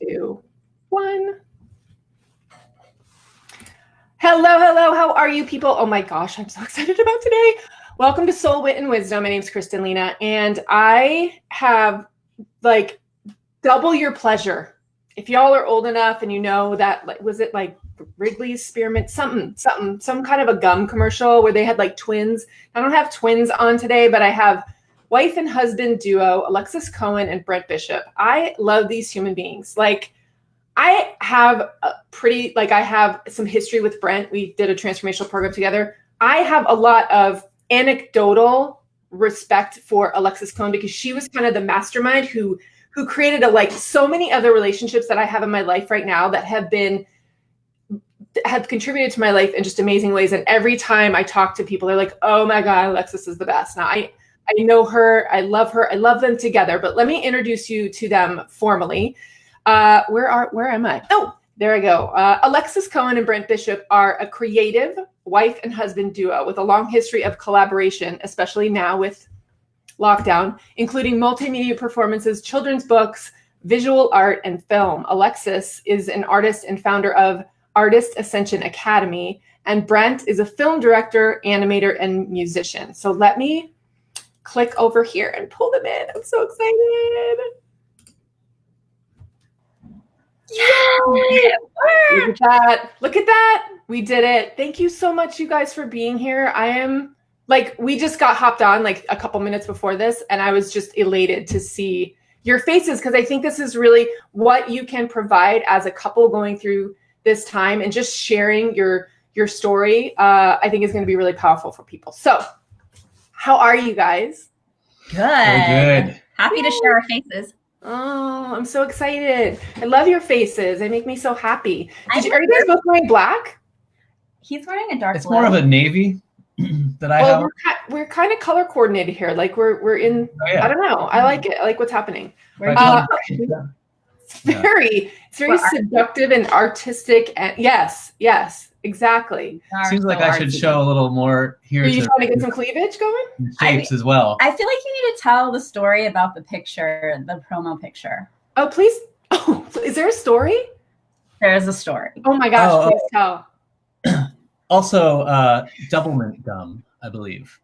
2, 1. Hello. How are you people? Oh my gosh, I'm so excited about today. Welcome to Soul, Wit, and Wisdom. My name's Kristen Lena, and I have like double your pleasure. If y'all are old enough and you know that, like, was it like Wrigley's Spearmint, some kind of a gum commercial where they had like twins. I don't have twins on today, but I have wife and husband duo, Alexis Cohen and Brent Bishop. I love these human beings. Like, I have I have some history with Brent. We did a transformational program together. I have a lot of anecdotal respect for Alexis Cohen because she was kind of the mastermind who created so many other relationships that I have in my life right now that have contributed to my life in just amazing ways. And every time I talk to people, they're like, oh my God, Alexis is the best. Now I know her. I love her. I love them together. But let me introduce you to them formally. Where am I? Oh, there I go. Alexis Cohen and Brent Bishop are a creative wife and husband duo with a long history of collaboration, especially now with lockdown, including multimedia performances, children's books, visual art, and film. Alexis is an artist and founder of Artist Ascension Academy, and Brent is a film director, animator, and musician. So let me click over here and pull them in. I'm so excited. Yay! Look at that. We did it. Thank you so much, you guys, for being here. I am we just got hopped on like a couple minutes before this, and I was just elated to see your faces because I think this is really what you can provide as a couple going through this time, and just sharing your story. I think is going to be really powerful for people. So, how are you guys? Good. Happy to share our faces. Oh, I'm so excited. I love your faces. They make me so happy. Are you guys both wearing black? He's wearing a dark blue. It's more of a navy that I have. We're kind of color coordinated here. Like we're in, I don't know. I like it. I like what's happening. It's very seductive and artistic. And yes, exactly. Seems like I should show a little more here. Are you trying to get some cleavage going? Shapes as well. I feel like you need to tell the story about the picture, the promo picture. Oh, please. Oh, is there a story? There's a story. Oh my gosh, please tell. Also, double mint gum, I believe.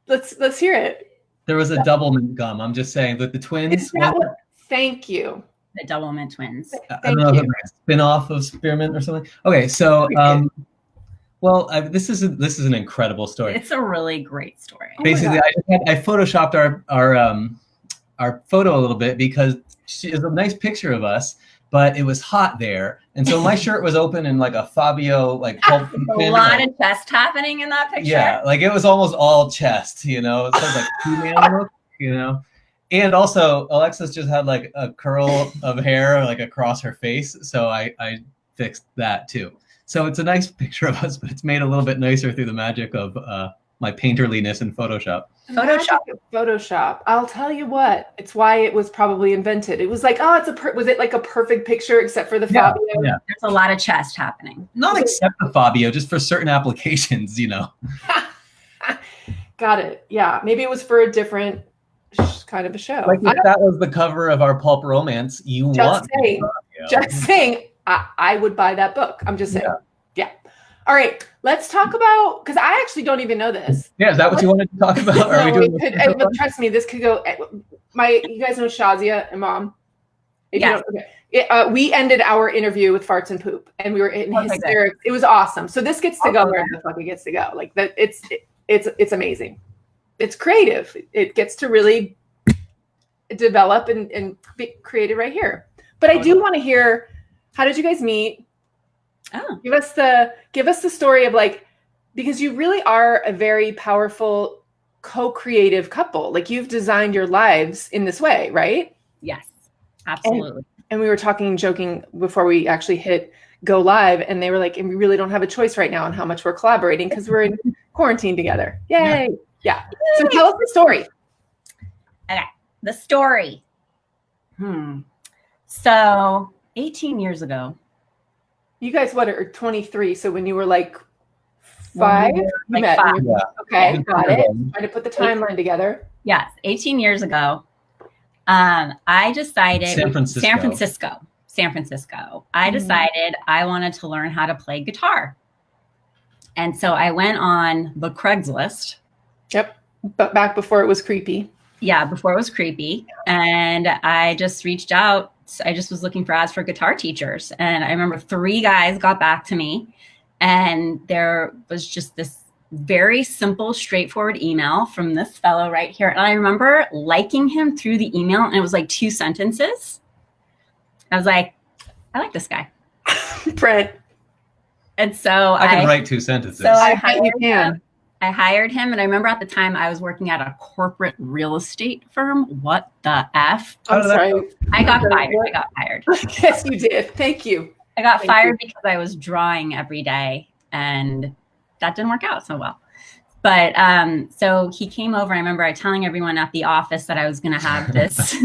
Let's hear it. There was a double mint gum. I'm just saying that the twins. Thank you. The double mint twins. I don't know if it's a spin-off of Spearmint or something. Okay, so this is an incredible story. It's a really great story. Basically, I photoshopped our photo a little bit because it's a nice picture of us, but it was hot there, and so my shirt was open in like a Fabio pulp. A lot of chest happening in that picture. Yeah, it was almost all chest. It was like He-Man look. And also, Alexis just had like a curl of hair across her face, so I fixed that too. So it's a nice picture of us, but it's made a little bit nicer through the magic of my painterliness in Photoshop. Photoshop. I'll tell you what. It's why it was probably invented. It was like, was it like a perfect picture except for the Fabio? Yeah. There's a lot of chest happening. Not except the Fabio, just for certain applications, Got it. Yeah, maybe it was for a different kind of a show. Like if that was the cover of our pulp romance, just saying, I would buy that book. I'm just saying. Yeah. All right, let's talk about, because I actually don't even know this. Yeah, is that what you wanted to talk about? Are we doing trust me, this could go. You guys know Shazia and Mom? Yeah. We ended our interview with farts and poop, and we were in hysterics. It was awesome. So this gets to go where the fuck it gets to go. Like that, it's amazing. It's creative. It gets to really develop and be created right here. But I do want to hear, how did you guys meet? Oh. Give us the story of because you really are a very powerful co-creative couple. Like you've designed your lives in this way, right? Yes, absolutely. And we were joking before we actually hit go live, and they were like, and we really don't have a choice right now on how much we're collaborating because we're in quarantine together. Yay. Yeah. So tell us the story. Okay. The story. So 18 years ago. You guys, are 23? So when you were 5? You met. 5. Yeah. Okay, got it. Trying to put the timeline together. Yes, 18 years ago. I decided San Francisco. San Francisco, I decided I wanted to learn how to play guitar. And so I went on the Craigslist. Yep. But back before it was creepy. Yeah, before it was creepy. And I just reached out. I just was looking for ads for guitar teachers. And I remember 3 guys got back to me. And there was just this very simple, straightforward email from this fellow right here. And I remember liking him through the email. And it was like 2 sentences. I was like, I like this guy. Brent. And so I can write 2 sentences. So I hired him. And I remember at the time I was working at a corporate real estate firm. What the F? I'm sorry. I got fired. Yes, you did. Thank you. I got fired because I was drawing every day, and that didn't work out so well. But so he came over. I remember telling everyone at the office that I was going to have this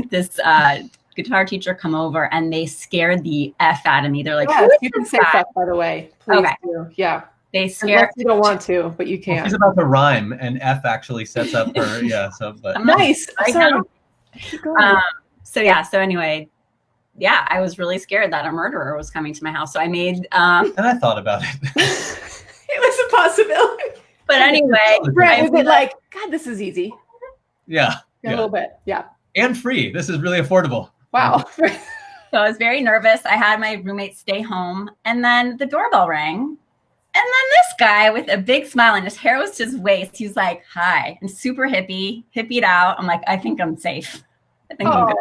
guitar teacher come over, and they scared the F out of me. They're like, you can say fuck, by the way. Please do. Yeah. They scared. Unless you don't want to, but you can. Well, she's about to rhyme, and F actually sets up her. Yeah. So, but nice. So anyway, yeah, I was really scared that a murderer was coming to my house. So I made. And I thought about it. It was a possibility. But anyway, Brent, was it like, God, this is easy? Yeah. A little bit. Yeah. And free. This is really affordable. Wow. So I was very nervous. I had my roommate stay home, and then the doorbell rang. And then this guy with a big smile and his hair was to his waist, he was like, hi, and super hippied out. I'm like, I think I'm safe. I think I'm good.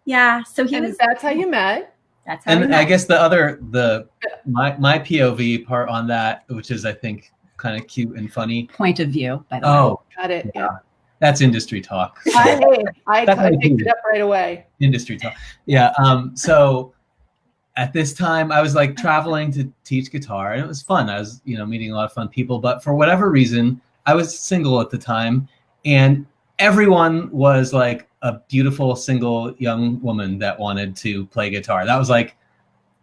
Yeah. So that's how you met. That's how we met. I guess my POV part on that, which is I think kind of cute and funny. Point of view, by the way. Oh, got it. Yeah. That's industry talk. I picked it up right away. Industry talk. Yeah. So at this time I was like traveling to teach guitar, and it was fun. I was, meeting a lot of fun people, but for whatever reason, I was single at the time, and everyone was like a beautiful single young woman that wanted to play guitar. That was like,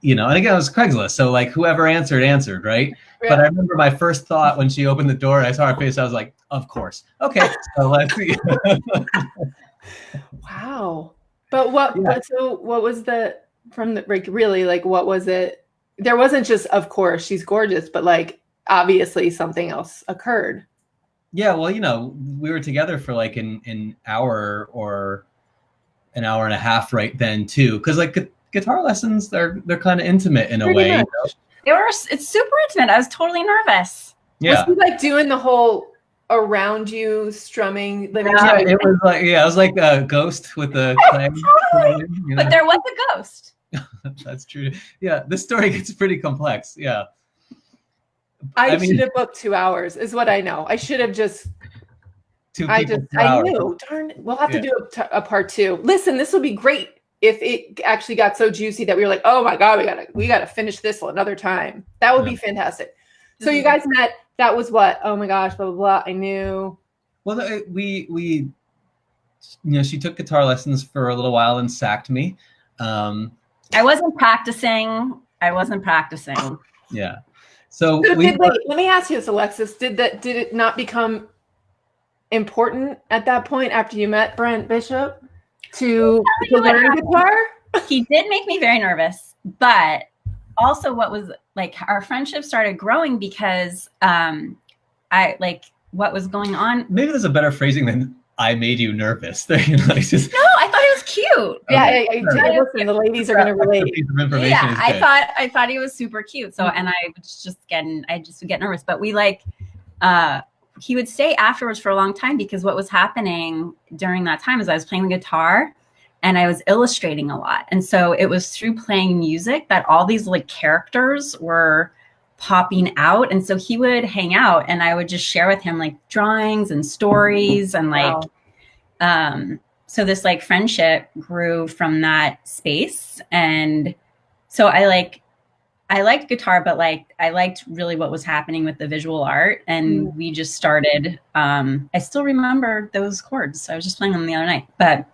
and again, it was Craigslist. So like whoever answered, right? Yeah. But I remember my first thought when she opened the door and I saw her face, I was like, of course. Okay. So let's see. Wow. But what was what was it? There wasn't just, of course, she's gorgeous, but like, obviously something else occurred. Yeah. Well, we were together for like an hour or an hour and a half right then too. Cause like guitar lessons, they're kind of intimate in a way. It's super intimate. I was totally nervous. Yeah. Was he like doing the whole around you strumming? It was like a ghost with a clang. Totally. But there was a ghost. That's true. Yeah, this story gets pretty complex. Yeah. I should have booked 2 hours, is what I know. I should have just. I knew. Darn it. We'll have to do a part 2. Listen, this will be great if it actually got so juicy that we were like, oh my God, we gotta finish this another time. That would be fantastic. So you guys met. That was what? Oh my gosh, blah blah blah. I knew. Well, we she took guitar lessons for a little while and sacked me. I wasn't practicing. Yeah. So let me ask you this, Alexis. Did it not become important at that point after you met Brent Bishop to learn guitar? He did make me very nervous, but also what was like our friendship started growing because what was going on. Maybe there's a better phrasing than I made you nervous. No, I thought he was cute. Yeah, I listen, the ladies are going to relate. Yeah, I thought he was super cute. So, and I would get nervous, but he would stay afterwards for a long time because what was happening during that time is I was playing the guitar and I was illustrating a lot. And so it was through playing music that all these like characters were popping out. And so he would hang out and I would just share with him like drawings and stories and so this like friendship grew from that space. And so I liked guitar, but like I liked really what was happening with the visual art. And we just started, I still remember those chords. I was just playing them the other night, but.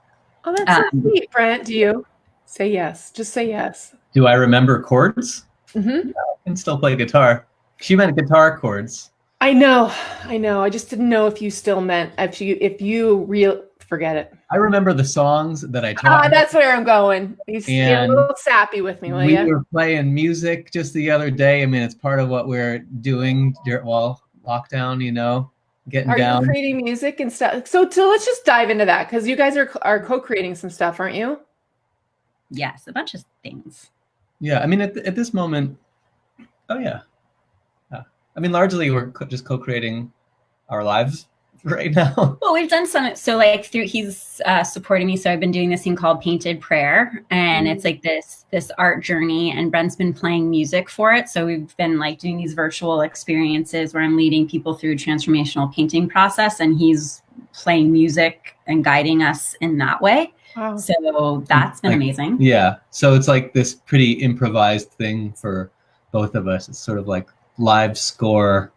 Oh, that's so sweet, Brent. Do you say yes? Just say yes. Do I remember chords? Mm-hmm. Yeah, I can still play guitar. She meant guitar chords. I know. I just didn't know if you still meant, if you Forget it. I remember the songs that I taught. That's where I'm going. You're a little sappy with me, will you? We were playing music just the other day. I mean, it's part of what we're doing while lockdown, getting down. Are you creating music and stuff? So let's just dive into that, because you guys are co-creating some stuff, aren't you? Yes, a bunch of things. Yeah, I mean, at this moment, yeah. I mean, largely we're just co-creating our lives right now. Well, we've done some, so like he's supporting me. So I've been doing this thing called Painted Prayer, and it's like this art journey, and Brent's been playing music for it. So we've been like doing these virtual experiences where I'm leading people through transformational painting process, and he's playing music and guiding us in that way. Wow. So that's been amazing. Yeah. So it's like this pretty improvised thing for both of us. It's sort of like live score,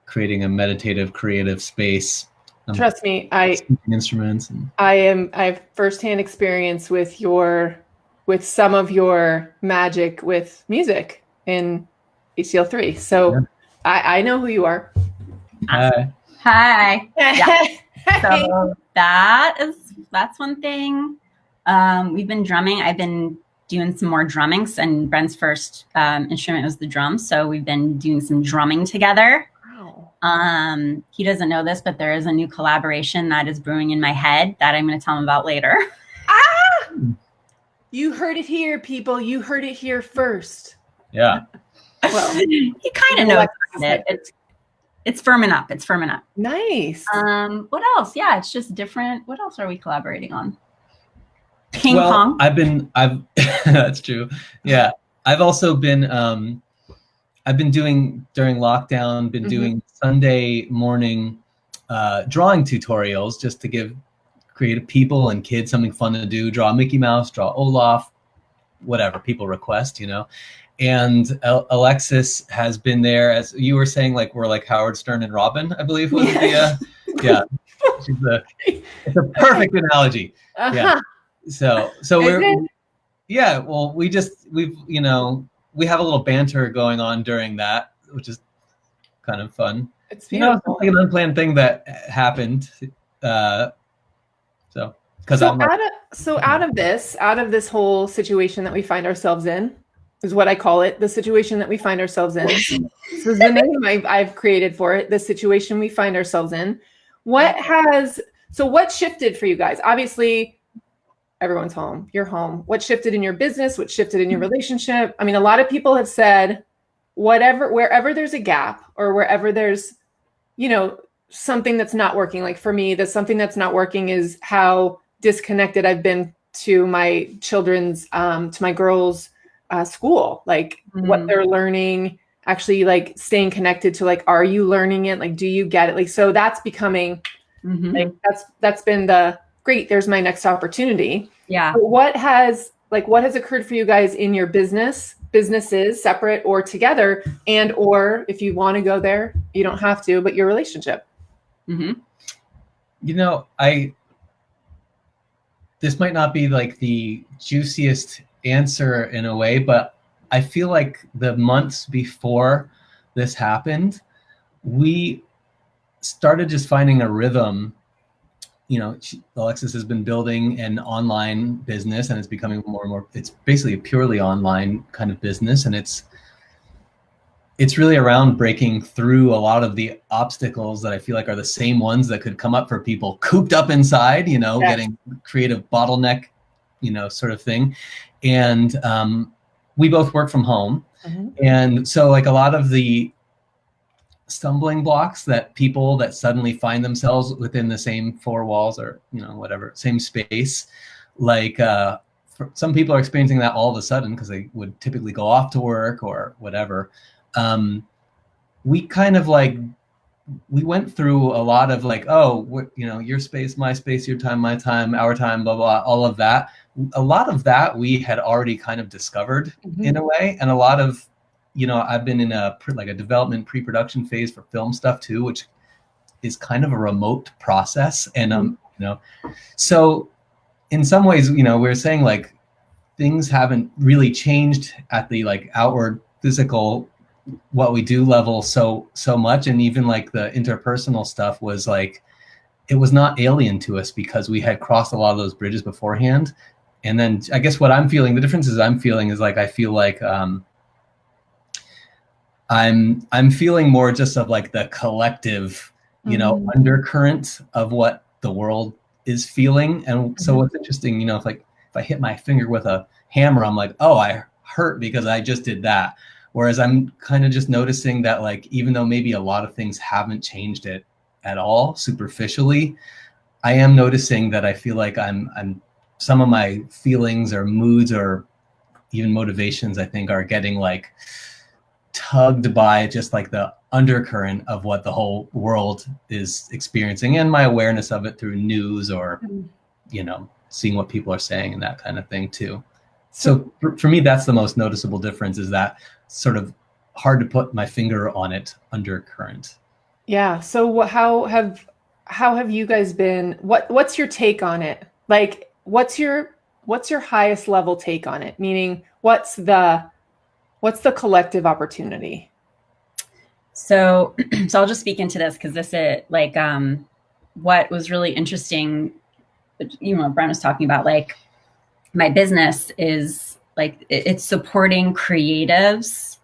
creating a meditative, creative space. Trust me, instruments. I have firsthand experience with some of your magic with music in ACL3. So yeah. I know who you are. Hi. Yeah. So that's one thing. We've been drumming. I've been doing some more drummings, and Brent's first instrument was the drums. So we've been doing some drumming together. Wow. He doesn't know this, but there is a new collaboration that is brewing in my head that I'm going to tell him about later. You heard it here, people. You heard it here first. Yeah. Well, he kind of knows it. It's firming up. It's firming up. Nice. What else? Yeah, it's just different. What else are we collaborating on? Ping pong. I've that's true. Yeah. I've also been I've been doing during lockdown, doing Sunday morning drawing tutorials just to give creative people and kids something fun to do. Draw Mickey Mouse, draw Olaf, whatever people request, And Alexis has been there, as you were saying, like we're like Howard Stern and Robin, I believe was the yeah. It's a perfect analogy. Uh-huh. Yeah. So well, we have a little banter going on during that, which is kind of fun. It's beautiful. It's like an unplanned thing that happened. Out of this whole situation that we find ourselves in, is what I call it, the situation that we find ourselves in. This is the name I've created for it, the situation we find ourselves in. What shifted for you guys? Obviously, everyone's home. You're home. What shifted in your business? What shifted in your relationship? I mean, a lot of people have said, wherever there's a gap or wherever there's, something that's not working. Like for me, something that's not working is how disconnected I've been to my children's, to my girls' school, like what they're learning, actually like staying connected to like, are you learning it? Like, do you get it? Like, so that's becoming like, that's been great. There's my next opportunity. Yeah. But what has occurred for you guys in your businesses, separate or together, and, or if you want to go there, you don't have to, but your relationship? This might not be like the juiciest answer in a way, but I feel like the months before this happened, we started just finding a rhythm. Alexis has been building an online business, and it's becoming more and more, it's basically a purely online kind of business. And it's really around breaking through a lot of the obstacles that I feel like are the same ones that could come up for people cooped up inside, yes. Getting creative bottleneck, sort of thing. And we both work from home. And so like a lot of the stumbling blocks that people that suddenly find themselves within the same four walls or, whatever, same space, like some people are experiencing that all of a sudden because they would typically go off to work or whatever. We kind of like, we went through a lot of like, your space, my space, your time, my time, our time, blah, blah, all of that. A lot of that we had already kind of discovered in a way. And a lot of, I've been in a development pre-production phase for film stuff too, which is kind of a remote process. And, so in some ways, we're saying like things haven't really changed at the like outward physical, what we do level so much. And even like the interpersonal stuff was like, it was not alien to us because we had crossed a lot of those bridges beforehand. And then I guess what I'm feeling, the differences I'm feeling is like, I feel like I'm feeling more just of like the collective, you know, undercurrent of what the world is feeling. And so what's interesting, you know, if I hit my finger with a hammer, I'm like, oh, I hurt because I just did that. Whereas I'm kind of just noticing that, like, even though maybe a lot of things haven't changed it at all superficially, I am noticing that I feel like I'm some of my feelings or moods or even motivations, I think, are getting like tugged by just like the undercurrent of what the whole world is experiencing, and my awareness of it through news or, you know, seeing what people are saying and that kind of thing too. So for me, that's the most noticeable difference, is that sort of hard to put my finger on it undercurrent. Yeah. So how have you guys been? What's your take on it? Like, what's your highest level take on it? Meaning, what's the collective opportunity? So I'll just speak into this because this is like what was really interesting. You know, Brent was talking about, like, my business is like it's supporting creatives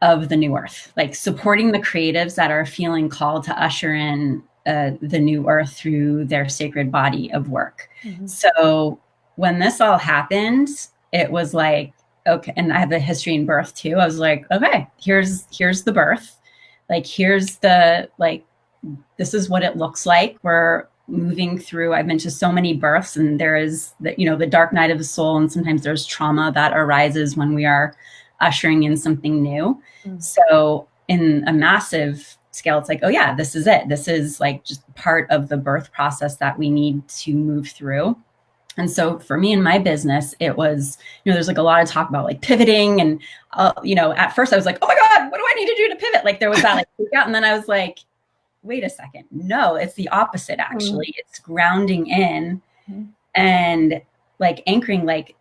of the new earth, like supporting the creatives that are feeling called to usher in the new earth through their sacred body of work. So when this all happened, it was like, okay, and I have the history in birth too. I was like, okay, here's the birth. Like, here's the, like, this is what it looks like. We're moving through, I've been to so many births, and there is the, you know, the dark night of the soul. And sometimes there's trauma that arises when we are ushering in something new. So in a massive scale, it's like, oh yeah, this is it. This is like just part of the birth process that we need to move through. And so for me in my business, it was, you know, there's like a lot of talk about like pivoting. And, you know, at first I was like, oh my God, what do I need to do to pivot? Like there was that like freak out. And then I was like, wait a second. No, it's the opposite. Actually, it's grounding in and like anchoring, like,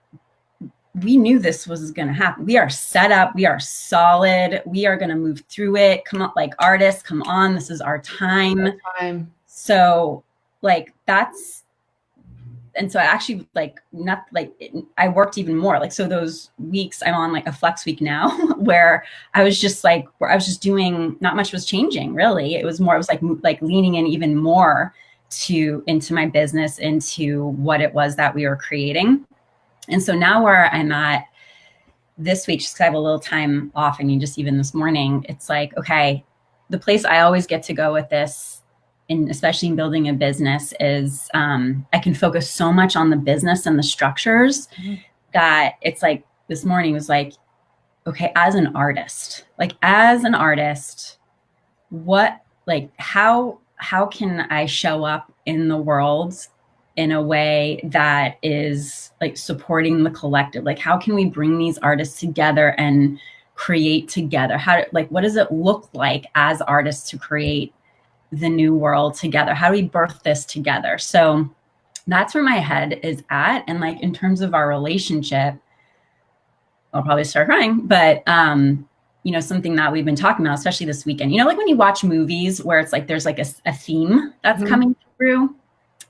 we knew this was going to happen. We are set up. We are solid. We are going to move through it. Come on, like artists, come on. This is our time. So like that's, and so I actually like not like I worked even more. Like, so those weeks I'm on like a flex week now where I was just like, where I was just doing, not much was changing really. It was more, it was like leaning in even more into my business, into what it was that we were creating. And so now where I'm at this week, just because I have a little time off, I mean, just even this morning, it's like, okay, the place I always get to go with this, and especially in building a business, is I can focus so much on the business and the structures that it's like this morning was like, okay, as an artist, what, like, how can I show up in the world in a way that is like supporting the collective? Like, how can we bring these artists together and create together? What does it look like as artists to create the new world together? How do we birth this together? So that's where my head is at. And like, in terms of our relationship, I'll probably start crying, but, you know, something that we've been talking about, especially this weekend, you know, like when you watch movies where it's like, there's like a theme that's coming through.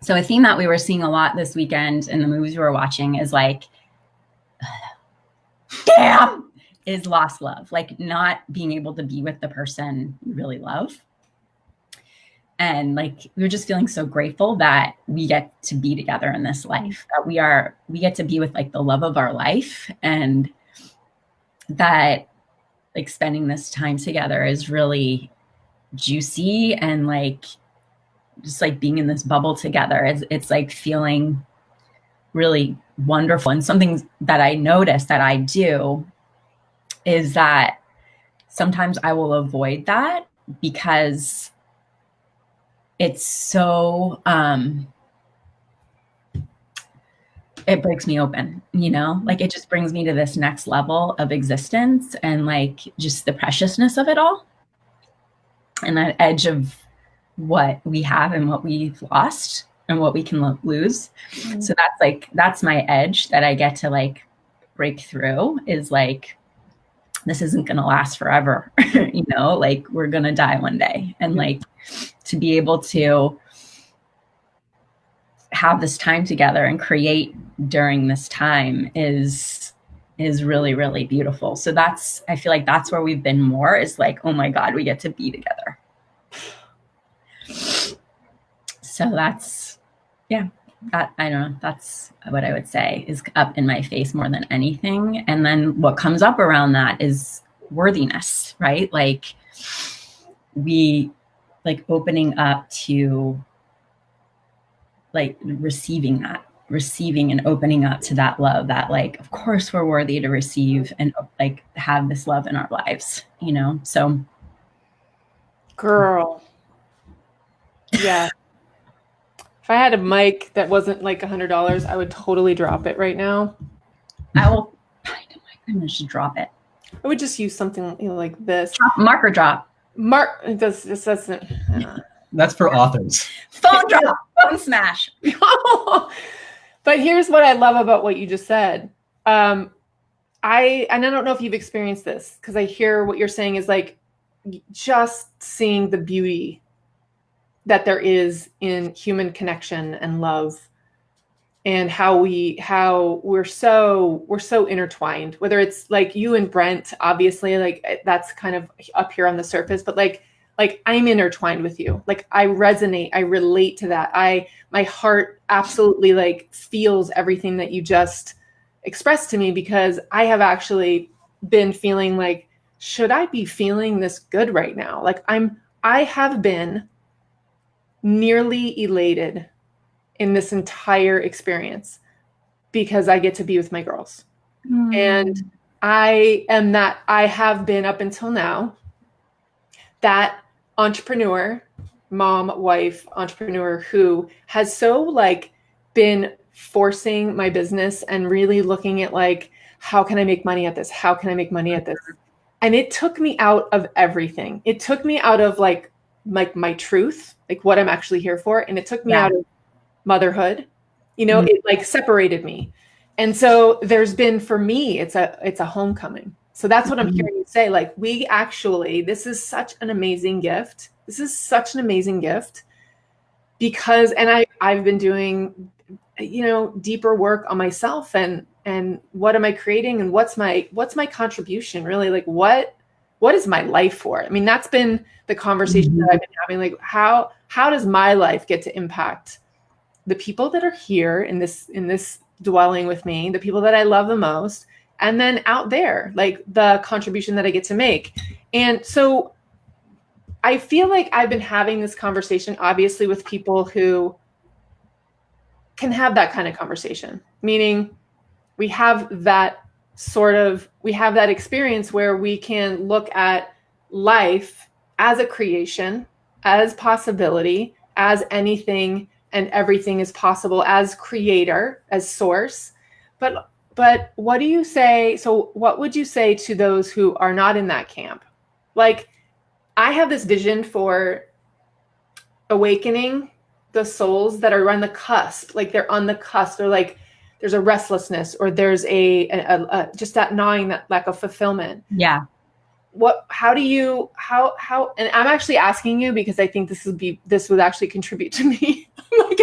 So a theme that we were seeing a lot this weekend in the movies we were watching is like, damn, is lost love, like not being able to be with the person you really love. And like, we were just feeling so grateful that we get to be together in this life, that we get to be with like the love of our life, and that like spending this time together is really juicy, and like, just like being in this bubble together, it's like feeling really wonderful. And something that I notice that I do is that sometimes I will avoid that because it's so, it breaks me open, you know, like it just brings me to this next level of existence, and like just the preciousness of it all, and that edge of what we have and what we've lost and what we can lose. So that's my edge that I get to like break through, is like this isn't going to last forever. You know, like we're going to die one day. And like to be able to have this time together and create during this time is really, really beautiful. So I feel like that's where we've been more, is like, oh my God, we get to be together. So that's, yeah, I don't know. That's what I would say is up in my face more than anything. And then what comes up around that is worthiness, right? Like we like opening up to like receiving and opening up to that love that like, of course we're worthy to receive and like have this love in our lives, you know? So. Girl. Yeah. If I had a mic that wasn't like $100, I would totally drop it right now. I will find a mic. I'm going to just drop it. I would just use something, you know, like this. Marker drop. It doesn't. That's for authors. Phone drop. Phone smash. But here's what I love about what you just said. I don't know if you've experienced this, because I hear what you're saying is like just seeing the beauty that there is in human connection and love, and how we're so intertwined, whether it's like you and Brent, obviously, like that's kind of up here on the surface, but like I'm intertwined with you. Like I resonate, I relate to that. My heart absolutely like feels everything that you just expressed to me, because I have actually been feeling like, should I be feeling this good right now? Like I have been nearly elated in this entire experience because I get to be with my girls. And I have been up until now that entrepreneur, mom, wife, entrepreneur who has so like been forcing my business and really looking at like, how can I make money at this? How can I make money at this? And it took me out of everything. It took me out of like my truth, like what I'm actually here for. And it took me out of motherhood, you know, it like separated me. And so there's been, for me, it's a homecoming. So that's what I'm hearing you say. Like this is such an amazing gift. This is such an amazing gift because, and I've been doing, you know, deeper work on myself and what am I creating and what's my contribution really? Like what is my life for? I mean, that's been the conversation that I've been having. Like how does my life get to impact the people that are here in this dwelling with me, the people that I love the most, and then out there, like the contribution that I get to make. And so I feel like I've been having this conversation, obviously, with people who can have that kind of conversation, meaning we have that experience where we can look at life as a creation, as possibility, as anything and everything is possible, as creator, as source. But what do you say? So what would you say to those who are not in that camp? Like, I have this vision for awakening the souls that are on the cusp, like they're on the cusp, or like there's a restlessness, or there's a just that gnawing, that lack of fulfillment. Yeah. How and I'm actually asking you because I think this would actually contribute to me. Like,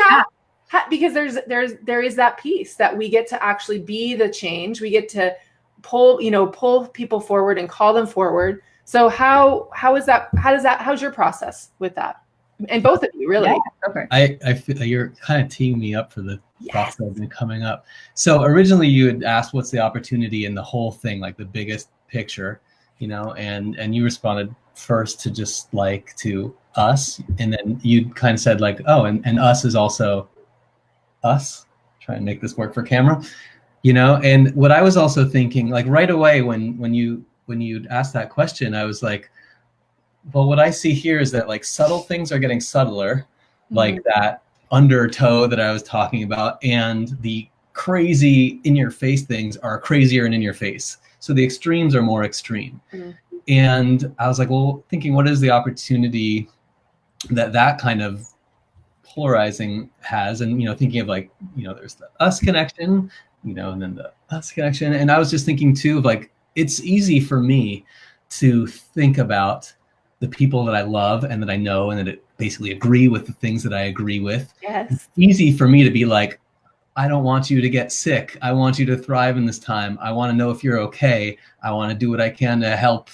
because there is that piece that we get to actually be the change. We get to pull people forward and call them forward. So how's your process with that? And both of you, really. Yeah, okay. I feel you're kind of teeing me up for the thoughts that have been coming up. So originally you had asked what's the opportunity in the whole thing, like the biggest picture, you know, and you responded first to just like to us, and then you kind of said like, oh, and us is also us. Try and make this work for camera, you know. And what I was also thinking, like right away when you asked that question, I was like, well, what I see here is that like subtle things are getting subtler, like that undertow that I was talking about, and the crazy in your face things are crazier and in your face. So the extremes are more extreme. And I was like, well, thinking, what is the opportunity that kind of polarizing has? And, you know, thinking of like, you know, there's the us connection, you know, and then the us connection. And I was just thinking too of like, it's easy for me to think about the people that I love and that I know and that basically agree with the things that I agree with. Yes. It's easy for me to be like, I don't want you to get sick. I want you to thrive in this time. I want to know if you're okay. I want to do what I can to help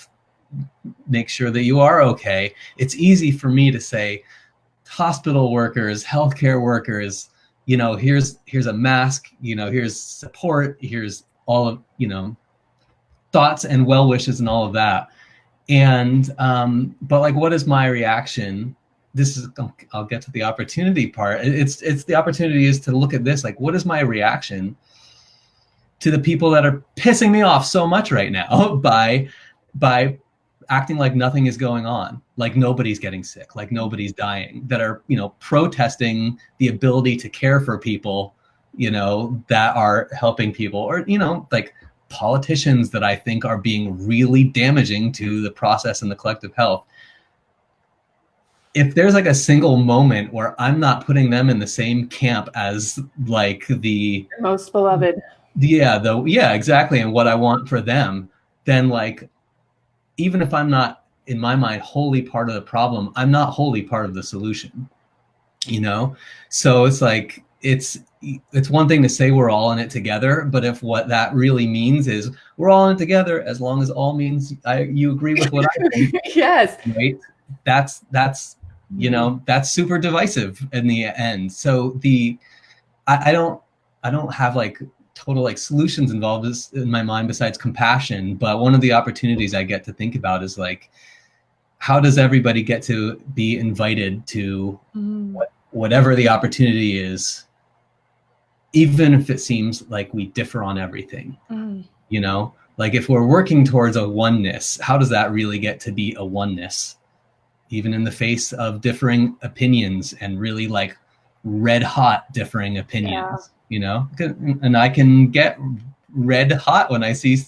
make sure that you are okay. It's easy for me to say, hospital workers, healthcare workers, here's a mask, here's support, here's all of, thoughts and well wishes and all of that. And, but like, what is my reaction? I'll get to the opportunity part. It's the opportunity is to look at this, like, what is my reaction to the people that are pissing me off so much right now by acting like nothing is going on, like nobody's getting sick, like nobody's dying, that are, protesting the ability to care for people, that are helping people, or, like politicians that I think are being really damaging to the process and the collective health. If there's like a single moment where I'm not putting them in the same camp as like the most beloved. Yeah, exactly. And what I want for them, then like, even if I'm not, in my mind, wholly part of the problem, I'm not wholly part of the solution, So it's like, it's one thing to say we're all in it together, but if what that really means is we're all in it together, as long as all means you agree with what I think. Yes. Right. That's that's super divisive in the end. So I don't have like total like solutions involved in my mind besides compassion, but one of the opportunities I get to think about is like, how does everybody get to be invited to whatever the opportunity is, even if it seems like we differ on everything, like if we're working towards a oneness, how does that really get to be a oneness, even in the face of differing opinions and really like red hot differing opinions, and I can get red hot when I see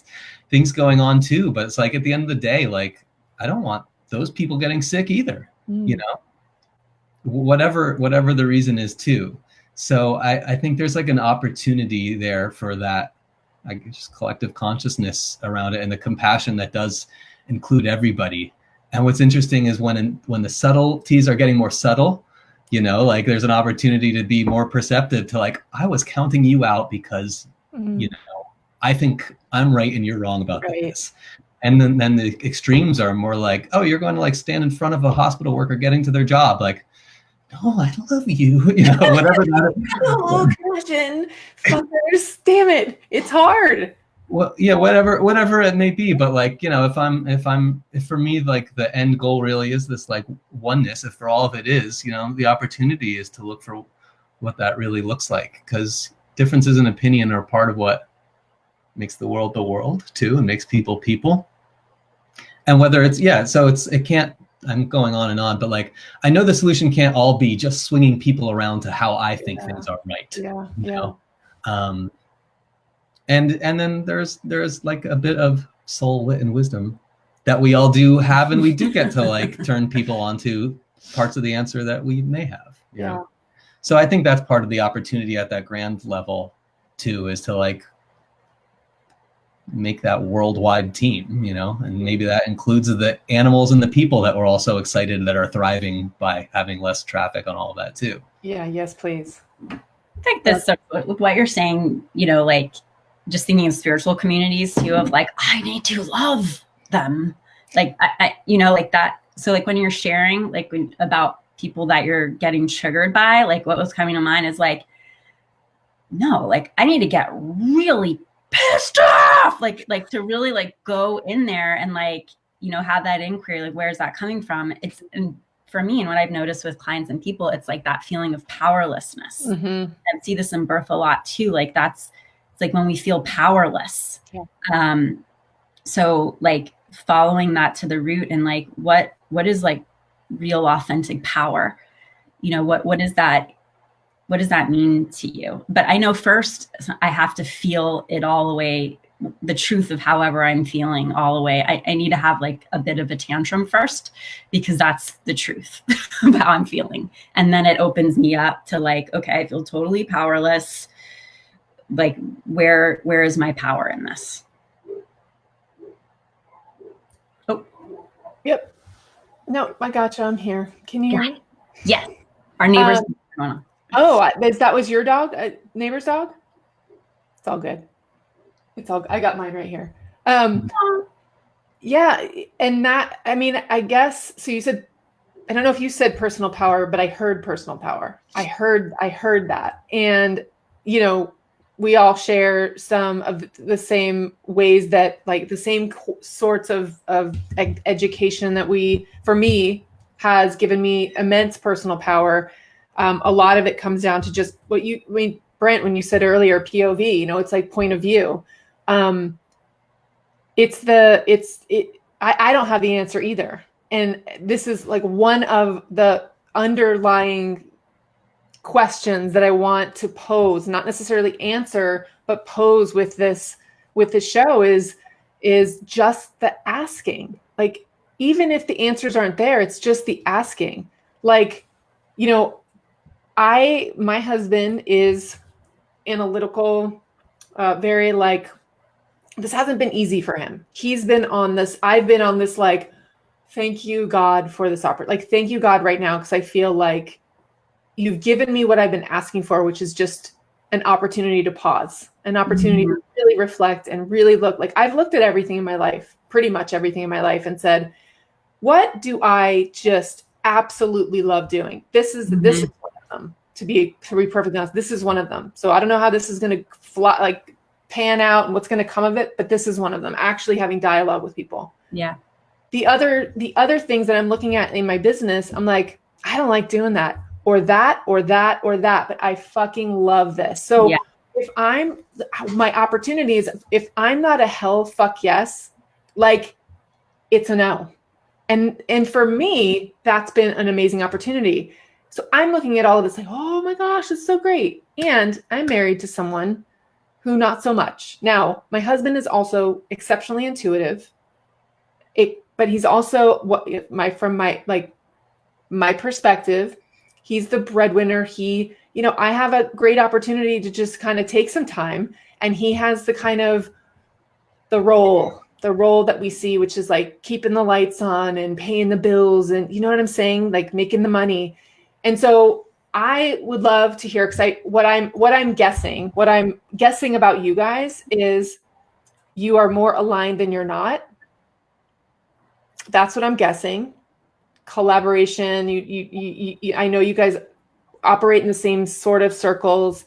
things going on too, but it's like at the end of the day, like I don't want those people getting sick either, whatever the reason is too. So I think there's like an opportunity there for that, I guess, collective consciousness around it and the compassion that does include everybody. And what's interesting is when the subtleties are getting more subtle, like there's an opportunity to be more perceptive to like, I was counting you out because, I think I'm right and you're wrong about this. And then the extremes are more like, oh, you're going to like stand in front of a hospital worker getting to their job. Like, no, I love you, whatever that is. Oh, Christian, fuckers, damn it. It's hard. Well, yeah, whatever it may be, but like, if for me, like the end goal really is this like oneness, if for all of it is, the opportunity is to look for what that really looks like, because differences in opinion are part of what makes the world too, and makes people. And whether it's, it can't, I'm going on and on, but like, I know the solution can't all be just swinging people around to how I think things are right. And then there's like a bit of soul, wit, and wisdom that we all do have, and we do get to like turn people onto parts of the answer that we may have. Yeah. So I think that's part of the opportunity at that grand level too, is to like make that worldwide team, and maybe that includes the animals and the people that we're also excited that are thriving by having less traffic on all of that too. Yeah. Yes, please. I think this with what you're saying, like just thinking of spiritual communities too, of like, I need to love them. Like, I like that. So like when you're sharing like about people that you're getting triggered by, like what was coming to mind is like, no, like I need to get really pissed off, like to really like go in there and like, have that inquiry, like, where's that coming from? And for me, and what I've noticed with clients and people, it's like that feeling of powerlessness. I see this in birth a lot too. Like it's like when we feel powerless. Yeah. So like following that to the root and like, what is like real authentic power? What does that mean to you? But I know first I have to feel it all the way, the truth of however I'm feeling all the way. I need to have like a bit of a tantrum first, because that's the truth of how I'm feeling. And then it opens me up to like, okay, I feel totally powerless. Like where is my power in this? Yep. No, I gotcha. I'm here. Can you hear me? Yes. Our neighbors. That was your dog? Neighbor's dog? It's all good. I got mine right here. Yeah. And that, I mean, I guess, so you said, I don't know if you said personal power, but I heard personal power. I heard that. And, you know, we all share some of the same ways that, like, the same sorts of education that for me, has given me immense personal power. A lot of it comes down to just Brent, when you said earlier, POV, you know, it's like point of view. I don't have the answer either. And this is like one of the underlying questions that I want to pose, not necessarily answer, but pose with this show is just the asking. Like, even if the answers aren't there, it's just the asking. Like, you know, my husband is analytical, very like, this hasn't been easy for him. He's been on this, I've been on this, like, thank you, God, for this opportunity. Like, thank you, God, right now, because I feel like you've given me what I've been asking for, which is just an opportunity to pause, an opportunity to really reflect and really look. Like, I've looked at everything in my life, pretty much everything in my life, and said, what do I just absolutely love doing? This is one of them. To be perfectly honest, this is one of them. So I don't know how this is going to pan out and what's going to come of it, but this is one of them. Actually having dialogue with people. Yeah. The other things that I'm looking at in my business, I'm like, I don't like doing that or that or that or that, but I fucking love this. So if my opportunity is, if I'm not a hell fuck yes, like, it's a no. And for me, that's been an amazing opportunity. So I'm looking at all of this like, oh my gosh, it's so great. And I'm married to someone who not so much. Now, my husband is also exceptionally intuitive. But he's also from my perspective, he's the breadwinner. I have a great opportunity to just kind of take some time, and he has the kind of the role that we see, which is like keeping the lights on and paying the bills, and you know what I'm saying, like making the money. And so I would love to hear, because what I'm guessing about you guys is you are more aligned than you're not. That's what I'm guessing. Collaboration. I know you guys operate in the same sort of circles.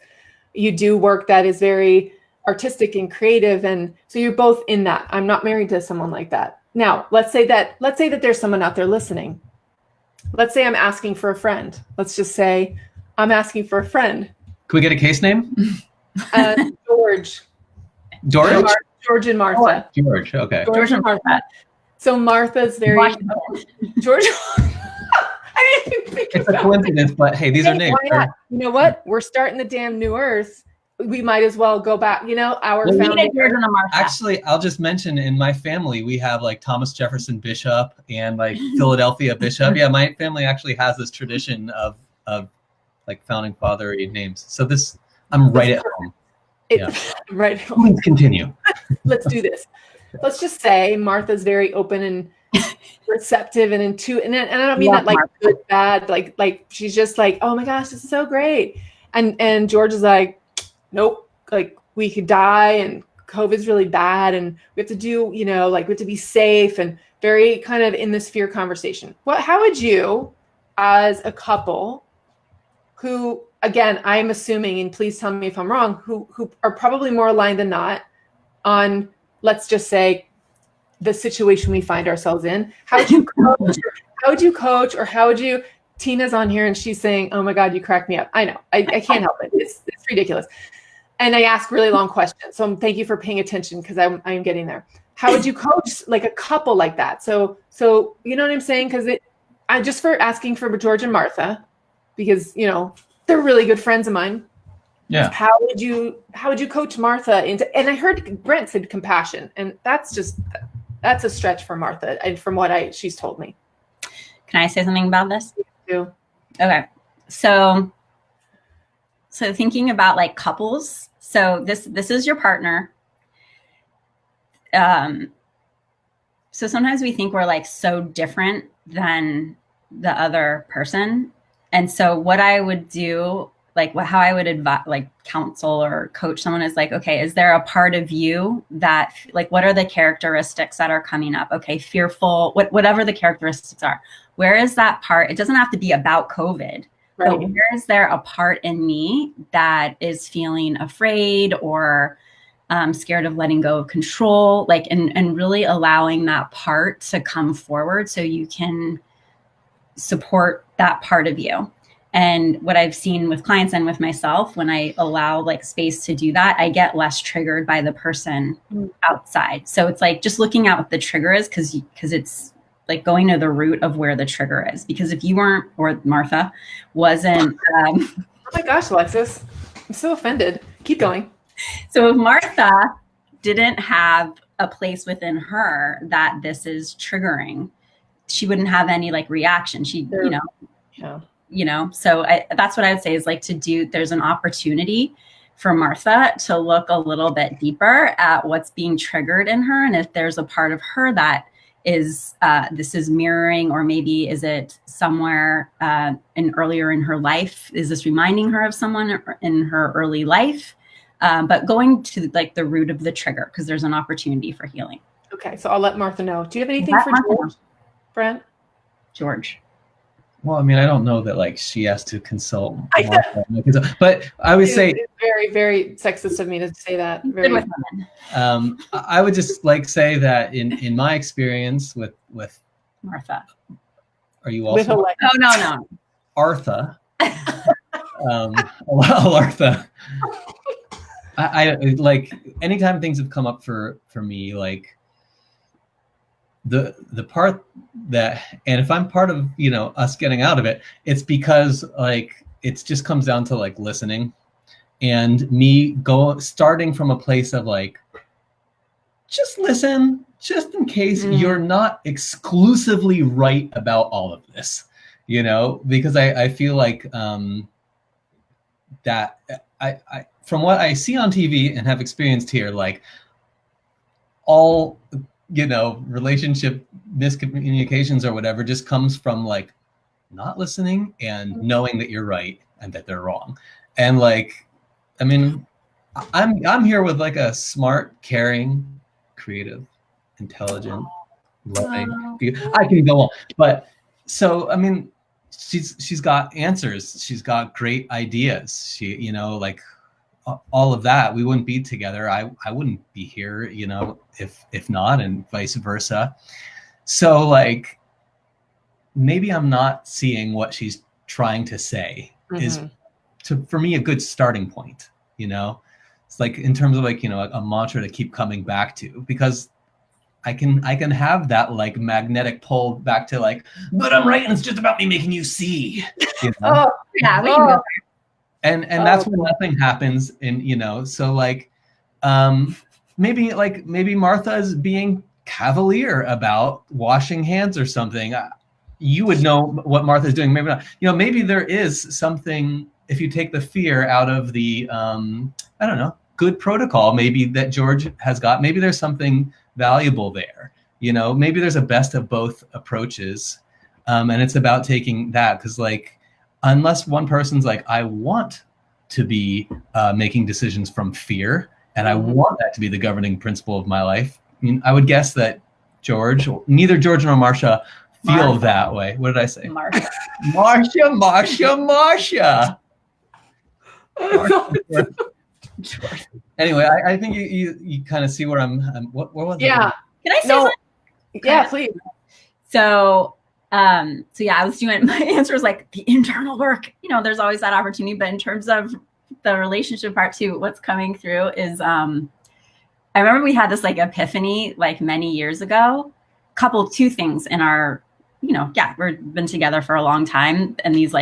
You do work that is very artistic and creative, and so you're both in that. I'm not married to someone like that. Now, let's say that there's someone out there listening. Let's say I'm asking for a friend. Let's just say I'm asking for a friend. Can we get a case name? George. George? George and Martha. George, okay. George and Martha. So Martha's very George. I didn't even think it's a coincidence, but hey, these are names. You know what? We're starting the damn new earth. We might as well go back. You know, Actually, I'll just mention, in my family, we have like Thomas Jefferson Bishop and like Philadelphia Bishop. Yeah, my family actually has this tradition of like founding father names. So I'm right at home. Right. Please continue. Let's do this. Let's just say Martha's very open and receptive and intuitive, and I don't mean that like good, bad, like she's just like, oh my gosh, this is so great. And George is like, nope, like we could die and COVID's really bad and we have to do, we have to be safe, and very kind of in this fear conversation. How would you, as a couple who, again, I'm assuming, and please tell me if I'm wrong, who are probably more aligned than not on, let's just say, the situation we find ourselves in, how would you coach, or how would you, Tina's on here and she's saying, oh my God, you cracked me up. I know, I can't help it. It's ridiculous. And I ask really long questions. So thank you for paying attention, because I'm getting there. How would you coach like a couple like that? So you know what I'm saying? Because I just for asking for George and Martha, because they're really good friends of mine. Yeah. How would you coach Martha into? And I heard Brent said compassion, and that's a stretch for Martha, and from what she's told me. Can I say something about this? You. Okay. So thinking about like couples. So this is your partner. So sometimes we think we're like so different than the other person. And so what I would do, like how I would advise, like counsel or coach someone is like, okay, is there a part of you that, like, what are the characteristics that are coming up? Okay, fearful, whatever the characteristics are. Where is that part? It doesn't have to be about COVID, right. But where is there a part in me that is feeling afraid or scared of letting go of control, like, and really allowing that part to come forward so you can support that part of you. And what I've seen with clients and with myself, when I allow like space to do that, I get less triggered by the person outside. So it's like just looking at what the trigger is, because it's like going to the root of where the trigger is. Because if you weren't, or Martha wasn't. Oh my gosh, Alexis, I'm so offended. Keep going. So if Martha didn't have a place within her that this is triggering, she wouldn't have any like reaction. She, so that's what I would say is like there's an opportunity for Martha to look a little bit deeper at what's being triggered in her. And if there's a part of her that is, this is mirroring, or maybe is it somewhere earlier in her life? Is this reminding her of someone in her early life? But going to like the root of the trigger, because there's an opportunity for healing. Okay, so I'll let Martha know. Do you have anything for George? Brent? George. Well, I mean, I don't know that like she has to consult Martha, but I would say it's very, very sexist of me to say that. Very. I would just like say that in my experience with Martha. Are you also? Oh no. Artha. Artha. I like anytime things have come up for me, like the part that, and if I'm part of, us getting out of it, it's because like, it just comes down to like listening and me starting from a place of like, just listen, just in case you're not exclusively right about all of this, because I feel like, that I from what I see on TV and have experienced here, like all, relationship miscommunications or whatever just comes from like not listening and knowing that you're right and that they're wrong. And like, I mean, I'm here with like a smart, caring, creative, intelligent, loving. I can go on, but so I mean, she's got answers. She's got great ideas. She, like all of that, we wouldn't be together. I wouldn't be here, if not, and vice versa. So like, maybe I'm not seeing what she's trying to say is for me a good starting point. It's like in terms of like, a mantra to keep coming back to, because I can have that like magnetic pull back to like, but I'm right and it's just about me making you see. Oh yeah, we can go there. And that's when nothing happens. And so like maybe Martha is being cavalier about washing hands or something. You would know what Martha's doing, maybe not. Maybe there is something, if you take the fear out of the I don't know, good protocol maybe that George has got, maybe there's something valuable there. Maybe there's a best of both approaches. And it's about taking that, because like, unless one person's like, I want to be making decisions from fear, and I want that to be the governing principle of my life. I mean, I would guess that neither George nor Marcia feel that way. What did I say? Marcia. Anyway, I think you kind of see where I'm what was it? Yeah. Can I say something? Yeah, please. So yeah, I was doing, my answer was like the internal work, there's always that opportunity, but in terms of the relationship part too, what's coming through is, I remember we had this like epiphany, like many years ago, two things in our, we've been together for a long time, and these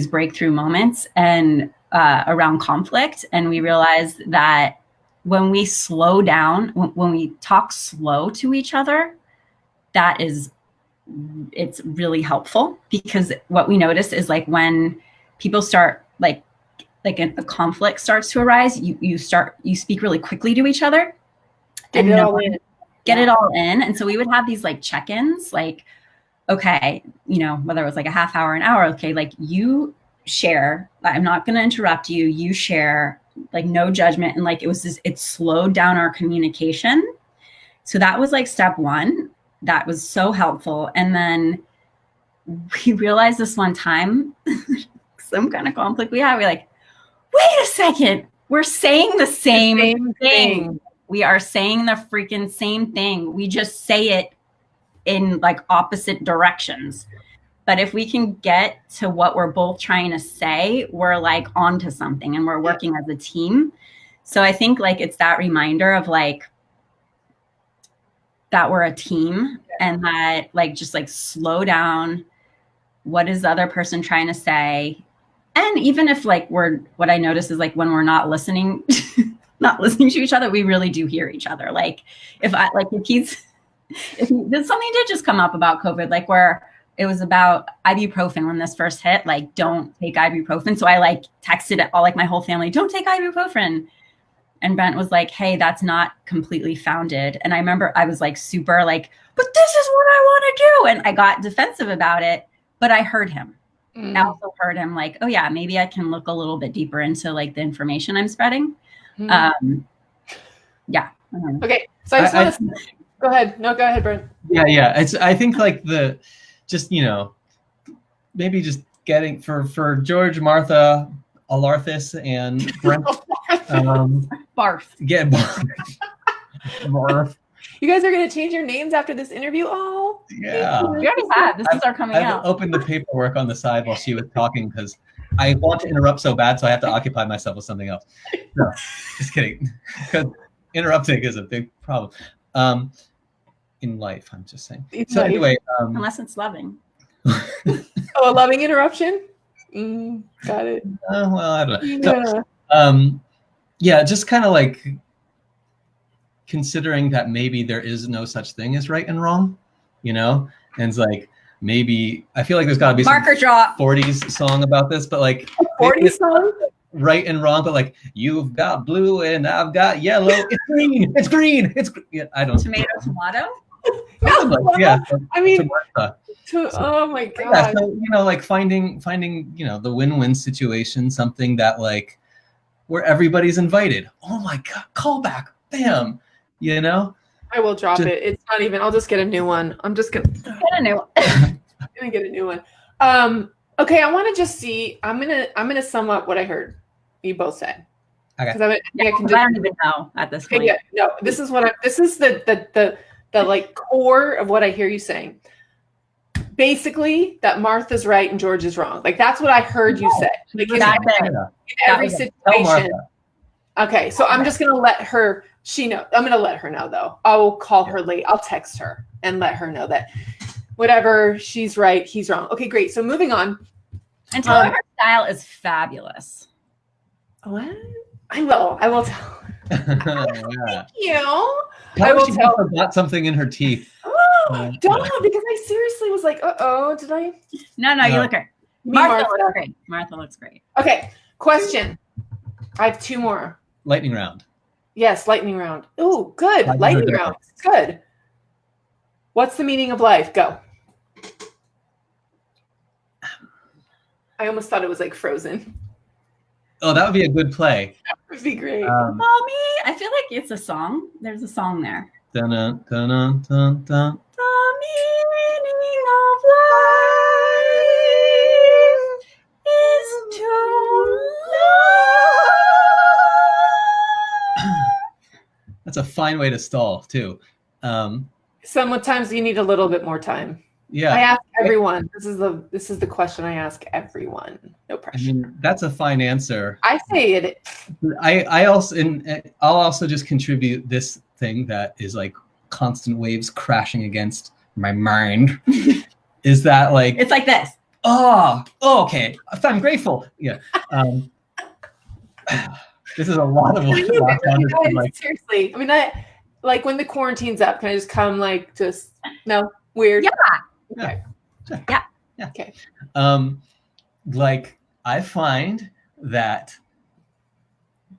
breakthrough moments and around conflict. And we realized that when we slow down, when we talk slow to each other, it's really helpful, because what we notice is like when people start like a conflict starts to arise, you speak really quickly to each other, and get it all in. And so we would have these like check-ins, like, okay, you know, whether it was like a half hour, an hour, okay, like you share, I'm not going to interrupt you. You share, like no judgment. And like, it slowed down our communication. So that was like step one. That was so helpful. And then we realized this one time, some kind of conflict we had, we're like, wait a second, we're saying the same thing. We are saying the freaking same thing. We just say it in like opposite directions. But if we can get to what we're both trying to say, we're like onto something and we're working as a team. So I think like it's that reminder of like that we're a team and that like just like slow down. What is the other person trying to say? And even if like what I notice is like when we're not listening to each other, we really do hear each other. Like if something did just come up about COVID, like where it was about ibuprofen when this first hit, like don't take ibuprofen. So I like texted it all, like my whole family, don't take ibuprofen. And Brent was like, hey, that's not completely founded. And I remember I was like super like, but this is what I want to do. And I got defensive about it, but I heard him. I also heard him like, oh yeah, maybe I can look a little bit deeper into like the information I'm spreading. Yeah. Okay. So I just want to go ahead. No, go ahead, Brent. Yeah. I think like maybe just getting for George, Martha, Alarthis, and Brent. Barf. Get Barf. You guys are going to change your names after this interview? Oh, yeah. We already have. This is our coming out. I opened the paperwork on the side while she was talking because I want to interrupt so bad, so I have to occupy myself with something else. No, just kidding. Because interrupting is a big problem in life. I'm just saying. Anyway, unless it's loving. A loving interruption. Got it. Well, I don't know. Yeah. Just kind of like considering that maybe there is no such thing as right and wrong, you know? And it's like, maybe, I feel like there's got to be Marker some drop 40s song about this, but like, 40s song? Right and wrong, but like, you've got blue and I've got yellow. It's green. It's green. I don't know. Tomato? Yeah. I mean, oh my God. Yeah, so, like finding, the win-win situation, something that like, where everybody's invited. Oh my God, call back. Bam. I will drop it. It's not even, I'll just get a new one. I'm just going to get a new one. I'm going to get a new one. Okay. I want to just see, I'm going to sum up what I heard you both said. Okay. I don't even know at this point. Yeah, no, this is the like core of what I hear you saying. Basically, that Martha's right and George is wrong. Like that's what I heard you say. Like in every situation. Okay, so I'm just gonna let her. I'm gonna let her know though. I will call her late. I'll text her and let her know that whatever she's right, he's wrong. Okay, great. So moving on. And tell her style is fabulous. What? I will tell her. Thank you. I will tell her. Got something in her teeth. Don't know, because I seriously was like, did I? No, you look great. Martha looks great. Martha looks great. Okay, question. I have two more. Lightning round. Yes, lightning round. Ooh, good. Lightning round. Good. What's the meaning of life? Go. I almost thought it was like Frozen. Oh, that would be a good play. That would be great. Mommy, I feel like it's a song. There's a song there. Dun, dun, dun, dun, dun, dun. The meaning of life is to love. That's a fine way to stall, too. Sometimes you need a little bit more time. Yeah. I ask everyone. This is the question I ask everyone. No pressure. I mean, that's a fine answer. I say it. I'll also just contribute this thing that is like constant waves crashing against my mind. Is that like it's like this? Oh, okay. I'm grateful. Yeah. This is a lot of like, seriously. I mean, like when the quarantine's up, can I just come like just no weird? Yeah. Okay. Yeah. Okay. Like I find that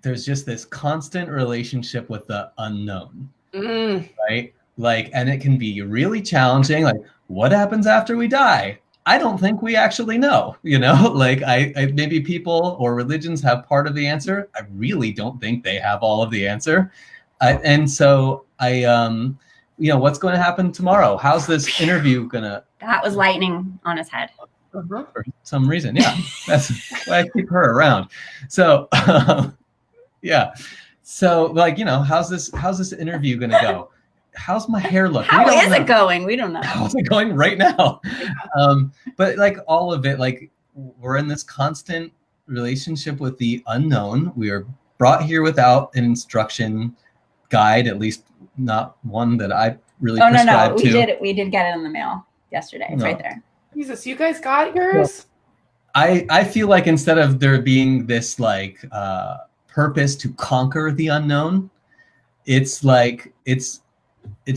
there's just this constant relationship with the unknown, right? Like, and it can be really challenging. Like, what happens after we die? I don't think we actually know, you know, like I maybe people or religions have part of the answer. I really don't think they have all of the answer. And so you know, what's going to happen tomorrow? How's this interview gonna? That was lightning on his head. For some reason, yeah. That's why I keep her around. So, yeah. So, like, you know, how's this interview gonna go? How's my hair look? How is it going? We don't know. How's it going right now? But like all of it, like we're in this constant relationship with the unknown. We are brought here without an instruction guide, at least not one that I really prescribed to. We did get it in the mail yesterday. It's right there. Jesus, you guys got yours? Well, I feel like instead of there being this like purpose to conquer the unknown, it's like it's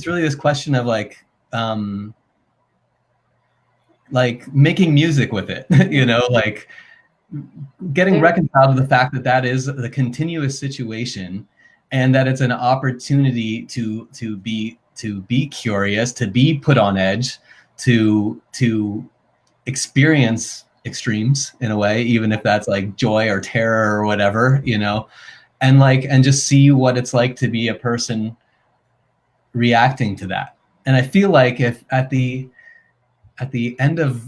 really this question of like making music with it, you know, like getting reconciled to the fact that that is the continuous situation, and that it's an opportunity to be curious, to be put on edge, to experience extremes in a way, even if that's like joy or terror or whatever, you know, and just see what it's like to be a person reacting to that. And I feel like if at the end of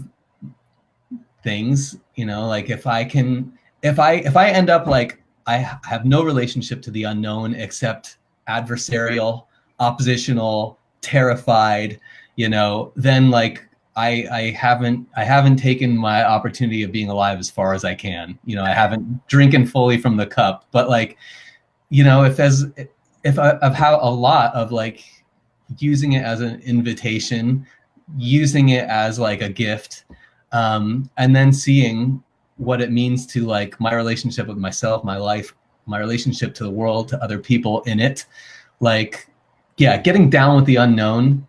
things, you know, like if I end up like I have no relationship to the unknown except adversarial, oppositional, terrified, you know, then like I haven't taken my opportunity of being alive as far as I can. You know, I haven't drinking fully from the cup. But like, you know, of how a lot of like using it as an invitation, using it as like a gift, and then seeing what it means to like my relationship with myself, my life, my relationship to the world, to other people in it. Like, yeah, getting down with the unknown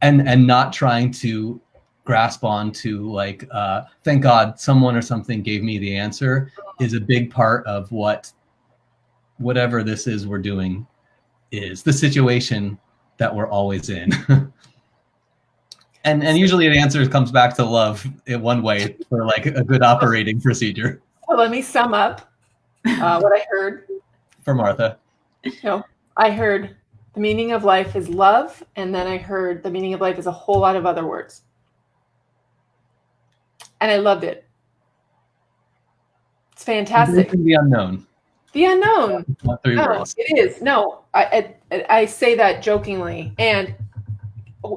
and not trying to grasp on to like, thank God someone or something gave me the answer, is a big part of whatever this is we're doing is the situation that we're always in. And usually the answer comes back to love in one way for like a good operating procedure. So let me sum up what I heard. For Martha. No, I heard the meaning of life is love, and then I heard the meaning of life is a whole lot of other words. And I loved it. It's fantastic. The unknown. The unknown. Not three words. It is. No, I say that jokingly. And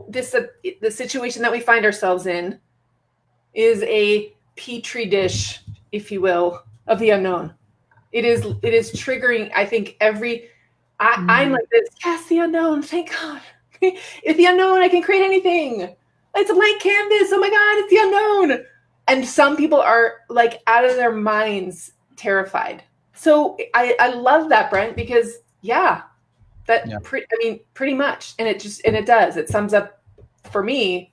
the situation that we find ourselves in is a petri dish, if you will, of the unknown. It is triggering, I think, I'm like this. Yes, the unknown. Thank God. It's the unknown. I can create anything. It's a blank canvas. Oh my God, it's the unknown. And some people are like out of their minds, terrified. So I love that, Brent, because pretty much. And it does. It sums up for me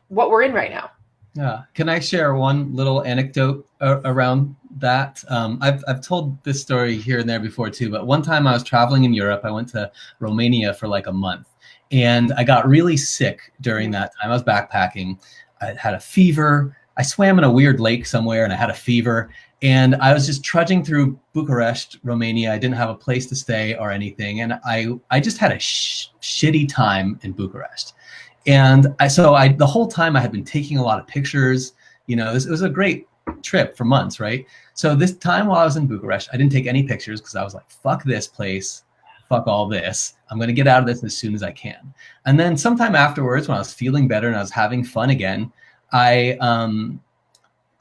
what we're in right now. Yeah. Can I share one little anecdote around that? I've told this story here and there before too, but one time I was traveling in Europe. I went to Romania for like a month, and I got really sick during that time. I was backpacking. I had a fever. I swam in a weird lake somewhere and I had a fever, and I was just trudging through Bucharest, Romania. I didn't have a place to stay or anything. And I just had a shitty time in Bucharest. And the whole time I had been taking a lot of pictures. You know, it was a great trip for months, right? So this time while I was in Bucharest, I didn't take any pictures because I was like, fuck this place, fuck all this. I'm going to get out of this as soon as I can. And then sometime afterwards, when I was feeling better and I was having fun again, I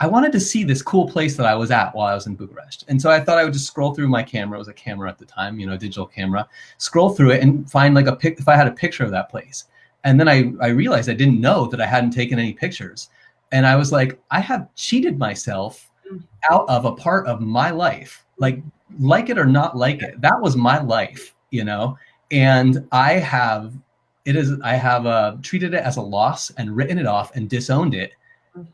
wanted to see this cool place that I was at while I was in Bucharest. And so I thought I would just scroll through my camera. It was a camera at the time, you know, digital camera, scroll through it and find like if I had a picture of that place. And then I realized I didn't know that I hadn't taken any pictures. And I was like, I have cheated myself out of a part of my life. Like it or not like it, that was my life, you know? And I have treated it as a loss and written it off and disowned it.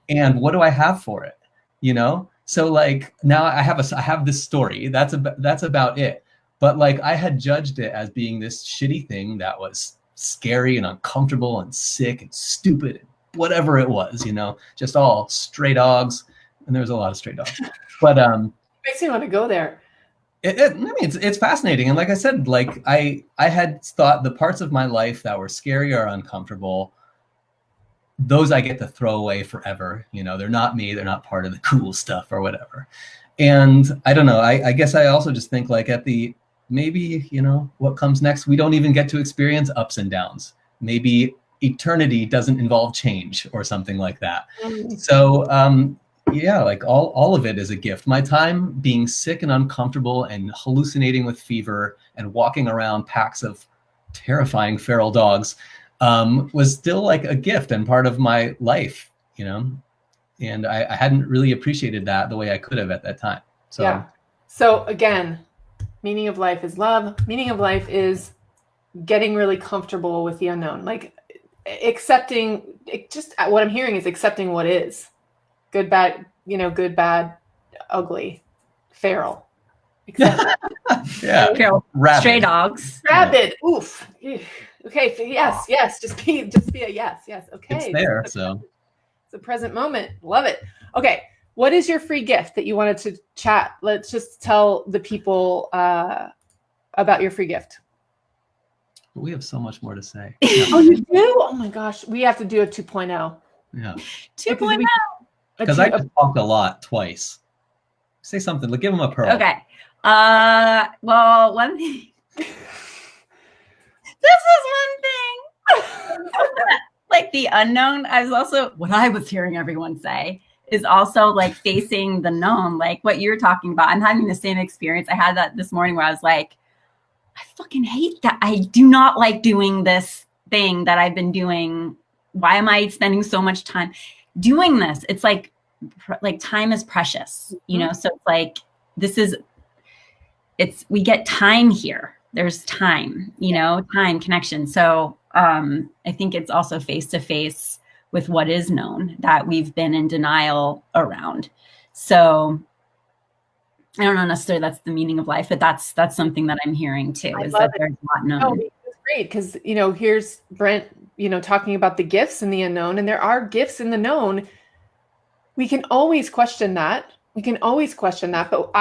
And what do I have for it? You know? So like now I have this story. That's about it. But like I had judged it as being this shitty thing that was scary and uncomfortable and sick and stupid and whatever it was, you know, just all stray dogs. And there was a lot of stray dogs. But makes me want to go there. I mean, it's fascinating. And like I said, like I had thought the parts of my life that were scary or uncomfortable, those I get to throw away forever. You know, they're not me. They're not part of the cool stuff or whatever. And I don't know. I guess I also just think like maybe, you know, what comes next, we don't even get to experience ups and downs. Maybe eternity doesn't involve change or something like that. So yeah, like all of it is a gift. My time being sick and uncomfortable and hallucinating with fever and walking around packs of terrifying feral dogs was still like a gift and part of my life, you know, and I hadn't really appreciated that the way I could have at that time. So yeah. So again, meaning of life is love. Meaning of life is getting really comfortable with the unknown, like accepting it. Just what I'm hearing is accepting what is good, bad, you know, good, bad, ugly, feral. Yeah, feral, stray dogs, rabid. Oof. Okay. Yes. Just be a yes. Okay. It's there. So it's a present moment. Love it. Okay. What is your free gift that you wanted to chat? Let's just tell the people about your free gift. we have so much more to say. Oh, you do? Oh my gosh. We have to do a 2.0. Yeah. 2.0. Because I just talked a lot twice. Say something. Like, give them a pearl. Okay. Well, one thing. This is one thing. Like the unknown. What I was hearing everyone say is also like facing the known, like what you're talking about. I'm having the same experience. I had that this morning where I was like, I fucking hate that. I do not like doing this thing that I've been doing. Why am I spending so much time doing this? It's like time is precious, you know? So it's like, we get time here. There's time, you know, time, connection. So I think it's also face to face with what is known that we've been in denial around. So I don't know necessarily that's the meaning of life, but that's something that I'm hearing too, is that there's a lot known. Oh, it's great because, you know, here's Brent, you know, talking about the gifts in the unknown, and there are gifts in the known. We can always question that. But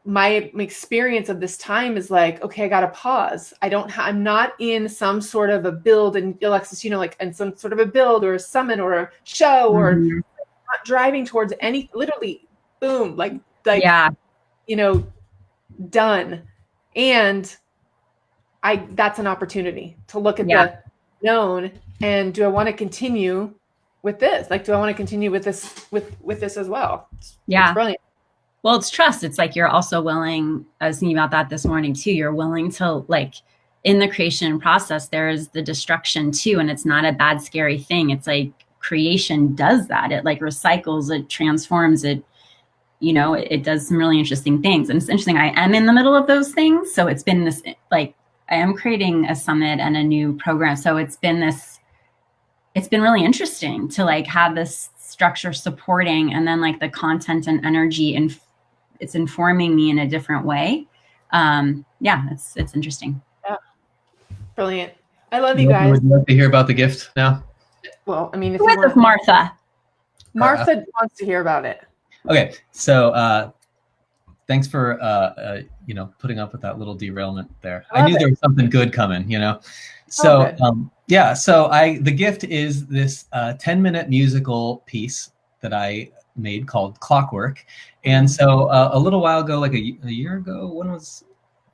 my experience of this time is like, okay, I got to pause. I'm not in some sort of a build, and Alexis, you know, like in some sort of a build or a summit or a show, or not driving towards any, literally, boom, like, yeah, you know, done. And that's an opportunity to look at the known. And do I want to continue with this? Like, do I want to continue with this, with this as well? It's brilliant. Well, it's trust. It's like, you're also willing, I was thinking about that this morning too. You're willing to, like, in the creation process, there's the destruction too. And it's not a bad, scary thing. It's like creation does that. It like recycles, it transforms, it, you know, it does some really interesting things. And it's interesting. I am in the middle of those things. So it's been this, like, I am creating a summit and a new program. So it's been really interesting to like have this structure supporting, and then like the content and energy, and it's informing me in a different way. It's interesting. Yeah. Brilliant. I love you guys. Would you like to hear about the gift now? Well, I mean, if Martha wants to hear about it. Okay. So, thanks for, you know, putting up with that little derailment there. I knew there was something good coming, you know? So, so the gift is this 10-minute musical piece that I made called Clockwork. And so a little while ago, like a year ago, when was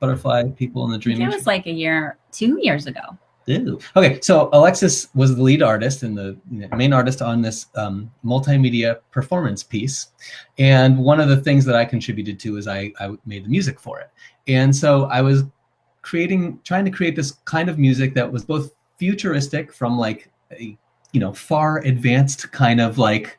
Butterfly People in the Dream? It was like 2 years ago. Ew. Okay, so Alexis was the lead artist and the main artist on this multimedia performance piece. And one of the things that I contributed to is I made the music for it. And so I was trying to create this kind of music that was both futuristic from like a, you know, far advanced kind of like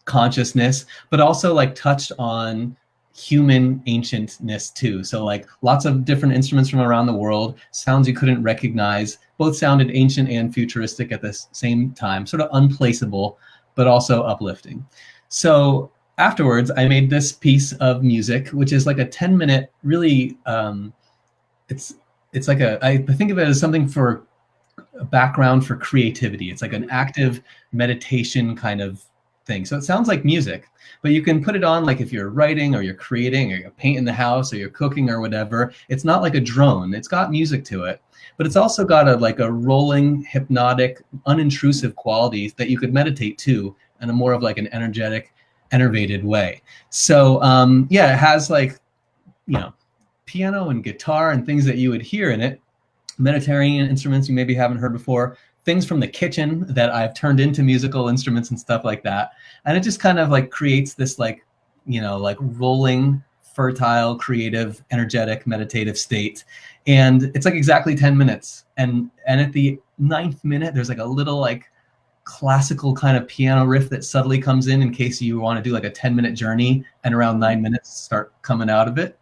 consciousness, but also like touched on human ancientness too. So like lots of different instruments from around the world, sounds you couldn't recognize, both sounded ancient and futuristic at the same time, sort of unplaceable, but also uplifting. So afterwards, I made this piece of music, which is like a 10-minute, really, it's like I think of it as something for a background for creativity. It's like an active meditation kind of thing. So it sounds like music, but you can put it on like if you're writing or you're creating or you're painting the house or you're cooking or whatever. It's not like a drone. It's got music to it, but it's also got a rolling, hypnotic, unintrusive quality that you could meditate to in a more of like an energetic, enervated way. So yeah, it has like, piano and guitar and things that you would hear in it, Mediterranean instruments you maybe haven't heard before, things from the kitchen that I've turned into musical instruments and stuff like that. And it just kind of like creates this like rolling, fertile, creative, energetic, meditative state. And it's like exactly 10 minutes. And at the 9th minute, there's like a little like classical kind of piano riff that subtly comes in case you want to do like a 10-minute journey, and around 9 minutes start coming out of it.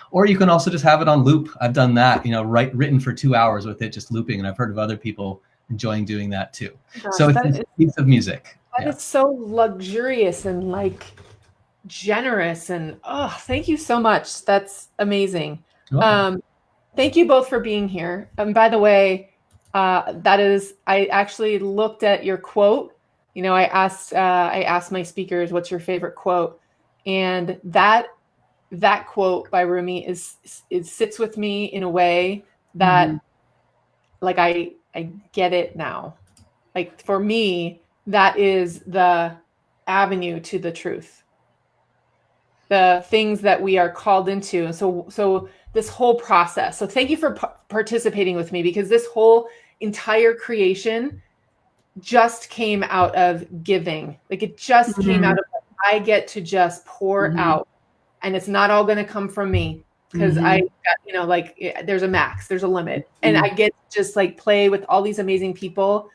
Or you can also just have it on loop. I've done that, written for 2 hours with it just looping, and I've heard of other people enjoying doing that too. Gosh, so it's a piece of music. That is so luxurious and like generous, and thank you so much. That's amazing. Thank you both for being here. And by the way, I actually looked at your quote. I asked my speakers, what's your favorite quote? And that quote by Rumi it sits with me in a way that like I get it now. Like for me, that is the avenue to the truth, the things that we are called into. So this whole process. So thank you for participating with me, because this whole entire creation just came out of giving. Like it just came out of, I get to just pour out. And it's not all going to come from me, because I got, there's a max, there's a limit. And I get to just like play with all these amazing people.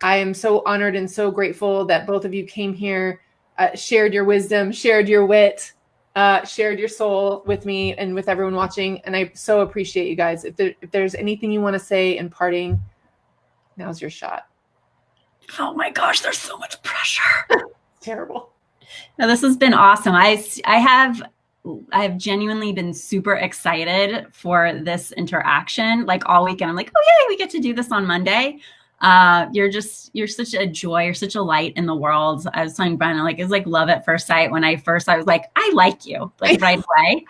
I am so honored and so grateful that both of you came here, shared your wisdom, shared your wit, shared your soul with me and with everyone watching. And I so appreciate you guys. If there's anything you want to say in parting, now's your shot. Oh my gosh, there's so much pressure. Terrible. No, this has been awesome. I've genuinely been super excited for this interaction. Like all weekend, I'm like, oh yeah, we get to do this on Monday. You're such a joy. You're such a light in the world. I was telling Brent, like, it's like love at first sight. When I was like, I like you, like right away.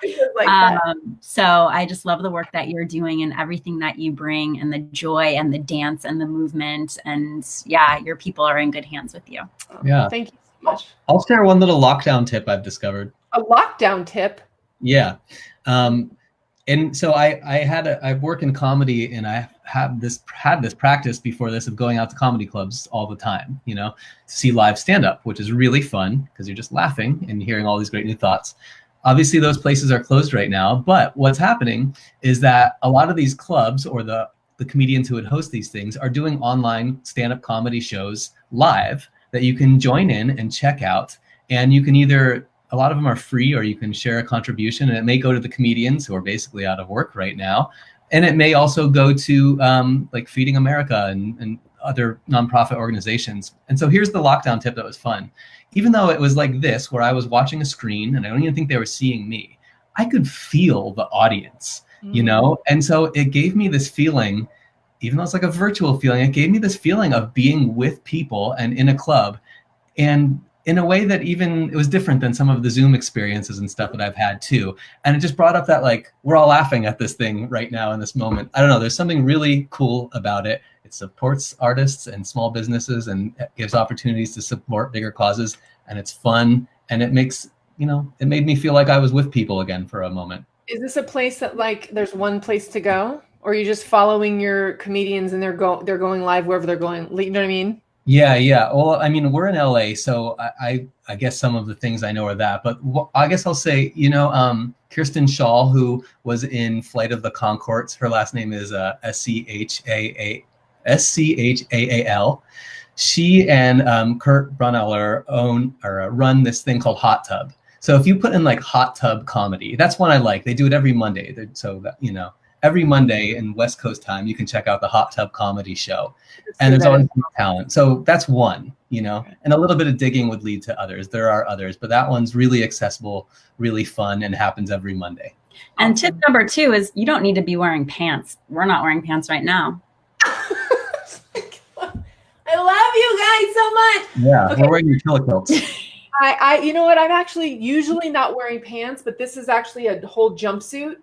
So I just love the work that you're doing and everything that you bring, and the joy and the dance and the movement. And yeah, your people are in good hands with you. Yeah. Thank you so much. I'll share one little lockdown tip I've discovered. A lockdown tip? Yeah. And so I work in comedy, and I had this practice before this of going out to comedy clubs all the time, to see live stand-up, which is really fun because you're just laughing and hearing all these great new thoughts. Obviously, those places are closed right now, but what's happening is that a lot of these clubs, or the comedians who would host these things, are doing online stand-up comedy shows live that you can join in and check out. And you can a lot of them are free, or you can share a contribution, and it may go to the comedians who are basically out of work right now. And it may also go to like Feeding America and other nonprofit organizations. And so here's the lockdown tip that was fun. Even though it was like this, where I was watching a screen and I don't even think they were seeing me, I could feel the audience, And so it gave me this feeling, even though it's like a virtual feeling, it gave me this feeling of being with people and in a club. And in a way that it was different than some of the Zoom experiences and stuff that I've had too. And it just brought up that like, we're all laughing at this thing right now in this moment. I don't know, there's something really cool about it. It supports artists and small businesses, and it gives opportunities to support bigger causes. And it's fun. And it makes, it made me feel like I was with people again for a moment. Is this a place that like, there's one place to go? Or are you just following your comedians and they're going live wherever they're going? You know what I mean? Yeah. Well, I mean, we're in LA, so I guess some of the things I know are that. But I guess I'll say, Kirsten Shaw, who was in Flight of the Conchords, her last name is Schaal. She and Kurt Brunneller run this thing called Hot Tub. So if you put in like Hot Tub comedy, that's one I like. They do it every Monday. So that, every Monday in West Coast time, you can check out the Hot Tub Comedy Show. And there's always new talent. So that's one, you know, and a little bit of digging would lead to others. There are others, but that one's really accessible, really fun, and happens every Monday. And tip number 2 is you don't need to be wearing pants. We're not wearing pants right now. I love you guys so much. Yeah, okay. We're wearing your killer quilts. You know what? I'm actually usually not wearing pants, but this is actually a whole jumpsuit.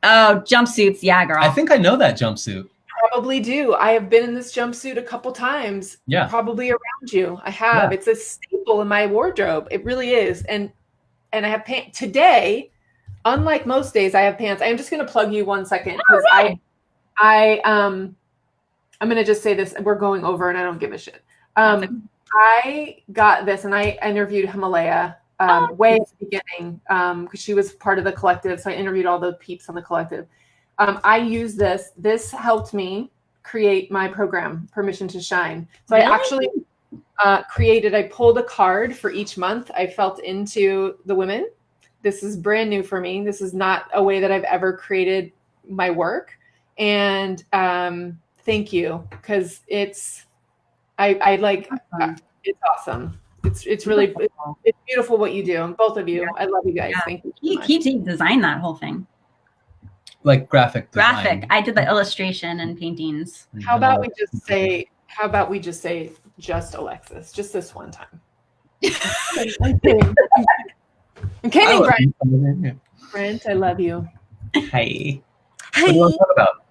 Oh, jumpsuits. Yeah, girl. I think I know that jumpsuit. Probably do. I have been in this jumpsuit a couple times. Yeah. Probably around you. I have. Yeah. It's a staple in my wardrobe. It really is. And I have pants today. Unlike most days, I have pants. I'm just going to plug you 1 second because I'm going to just say this. We're going over, and I don't give a shit. I got this, and I interviewed Himalaya way at the beginning because she was part of the collective. So I interviewed all the peeps on the collective. I use this. This helped me create my program, Permission to Shine. So really? I actually I pulled a card for each month. I felt into the women. This is brand new for me. This is not a way that I've ever created my work. And thank you, because it's awesome. It's really it's beautiful what you do, both of you. Yeah. I love you guys. Yeah. Thank you. He designed that whole thing. Like graphic design. I did the illustration and paintings. How about we just say just Alexis, just this one time. I'm kidding, Brent. Brent, I love you. Hey. Hey. What do you want to talk about?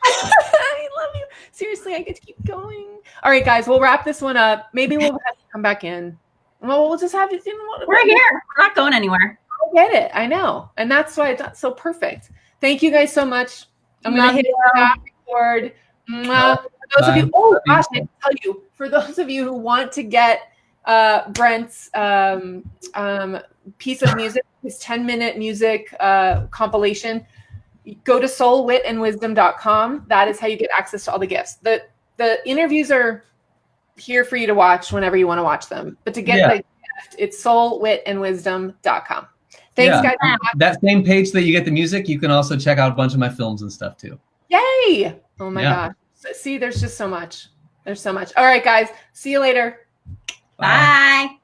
I love you. Seriously, I get to keep going. All right, guys, we'll wrap this one up. Maybe we'll have to come back in. Well, we'll just have you. We're here. We're not going anywhere. I get it. I know. And that's why it's so perfect. Thank you guys so much. I'm going to hit stop record. For those of you, oh gosh, I tell you, for those of you who want to get Brent's piece of music, his 10-minute music compilation, go to soulwitandwisdom.com. That is how you get access to all the gifts. The interviews are here for you to watch whenever you want to watch them. But to get the gift, it's soulwitandwisdom.com. Thanks, guys. That same page that you get the music, you can also check out a bunch of my films and stuff too. Yay! Oh my gosh. See, there's just so much. There's so much. All right, guys. See you later. Bye.